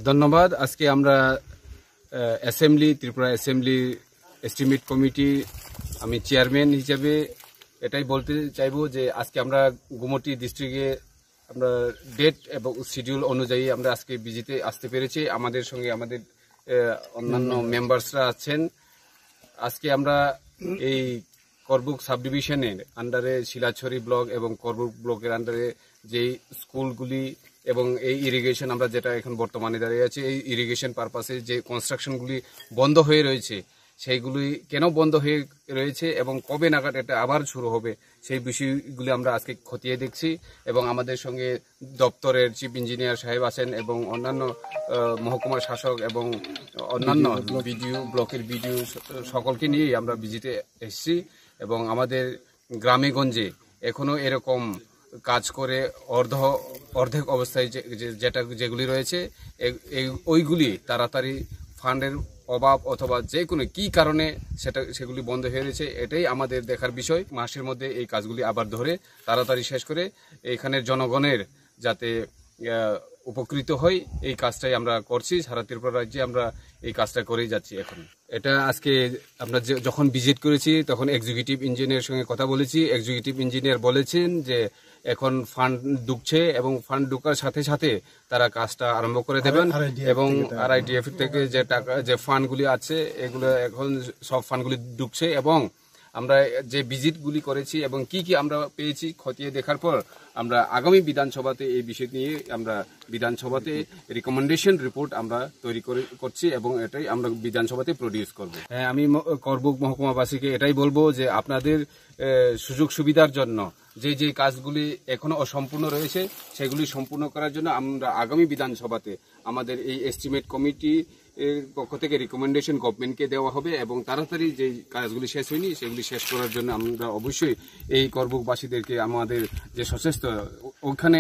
ধন্যবাদ। আজকে আমরা ত্রিপুরা অ্যাসেম্বলি এস্টিমেট কমিটি আমি চেয়ারম্যান হিসেবে এটাই বলতে চাইবো যে আজকে আমরা গুমটি ডিস্ট্রিক্টে আমরা ডেট এবং শিডিউল অনুযায়ী আমরা আজকে বিজিতে আসতে পেরেছি। আমাদের সঙ্গে আমাদের অন্যান্য মেম্বার্সরা আছেন। আজকে আমরা এই করবুক সাব ডিভিশনের আন্ডারে শিলাছড়ি ব্লক এবং করবুক ব্লকের আন্ডারে যেই স্কুলগুলি এবং এই ইরিগেশন আমরা যেটা এখন বর্তমানে দাঁড়িয়ে আছে, এই ইরিগেশন পারপাসে যে কনস্ট্রাকশনগুলি বন্ধ হয়ে রয়েছে সেইগুলি কেন বন্ধ হয়ে রয়েছে এবং কবে নাগাদ এটা আবার শুরু হবে সেই বিষয়গুলি আমরা আজকে খতিয়ে দেখছি। এবং আমাদের সঙ্গে দপ্তরের চিফ ইঞ্জিনিয়ার সাহেব আছেন এবং অন্যান্য মহকুমার শাসক এবং অন্যান্য বিডিও ব্লকের বিডিও সকলকে নিয়েই আমরা ভিজিটে এসেছি। এবং আমাদের গ্রামে গঞ্জে এখনো এরকম কাজ করে অর্ধেক অবস্থায় যেগুলি রয়েছে ওইগুলি তাড়াতাড়ি ফান্ডের অভাব অথবা যে কোনো কি কারণে সেগুলি বন্ধ হয়ে রয়েছে, এটাই আমাদের দেখার বিষয়। মাসের মধ্যে এই কাজগুলি আবার ধরে তাড়াতাড়ি শেষ করে এখানের জনগণের যাতে উপকৃত হয় এই কাজটাই আমরা করছি। সারা ত্রিপুরা রাজ্যে আমরা এই কাজটা করেই যাচ্ছি। এখন এটা আজকে আমরা যখন ভিজিট করেছি তখন এক্সিকিউটিভ ইঞ্জিনিয়ারের সঙ্গে কথা বলেছি। এক্সিকিউটিভ ইঞ্জিনিয়ার বলেছেন যে এখন ফান্ড ঢুকছে এবং ফান্ড ঢুকার সাথে সাথে তারা কাজটা আরম্ভ করে দেবেন এবং RIDF থেকে যে টাকা যে ফান্ডগুলি আছে এগুলো এখন সব ফান্ডগুলি ঢুকছে। এবং আমরা যে ভিজিটগুলি করেছি এবং কি কি আমরা পেয়েছি খতিয়ে দেখার পর আমরা আগামী বিধানসভাতে এই বিষয় নিয়ে আমরা বিধানসভাতে রিকমেন্ডেশন রিপোর্ট আমরা তৈরি করছি এবং এটাই আমরা বিধানসভাতে প্রডিউস করব। হ্যাঁ, আমি করবুক মহকুমাবাসীকে এটাই বলবো যে আপনাদের সুযোগ সুবিধার জন্য যে কাজগুলি এখনো অসম্পূর্ণ রয়েছে সেগুলি সম্পূর্ণ করার জন্য আমরা আগামী বিধানসভাতে আমাদের এই এস্টিমেট কমিটি এর পক্ষ থেকে রিকমেন্ডেশন গভর্নমেন্টকে দেওয়া হবে এবং তাড়াতাড়ি যে কাজগুলি শেষ হয়নি সেগুলি শেষ করার জন্য আমরা অবশ্যই এই করবুকবাসীদেরকে আমাদের যে সচেষ্ট ওখানে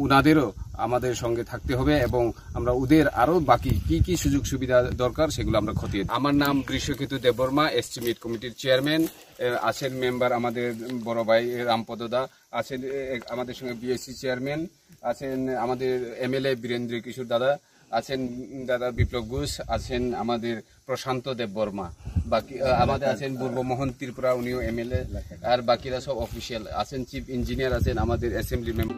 উনাদেরও আমাদের সঙ্গে থাকতে হবে এবং আমরা ওদের আরো বাকি কি কি সুযোগ সুবিধা দরকার সেগুলো আমরা খতিয়ে। আমার নাম গ্রীষ্মকেতু দেববর্মা, এস্টিমেট কমিটির চেয়ারম্যান। আছেন মেম্বার আমাদের বড় ভাই রামপদ দা, আছেন আমাদের সঙ্গে BSC চেয়ারম্যান, আছেন আমাদের MLA বীরেন্দ্র কিশোর দাদা, আছেন দাদা বিপ্লব ঘোষ, আছেন আমাদের প্রশান্ত দেববর্মা, বাকি আমাদের আছেন পূর্বমোহন ত্রিপুরা, উনিও MLA, আর বাকিরা সব অফিসিয়াল আছেন। চিফ ইঞ্জিনিয়ার আছেন, আমাদের অ্যাসেম্বলি মেম্বার।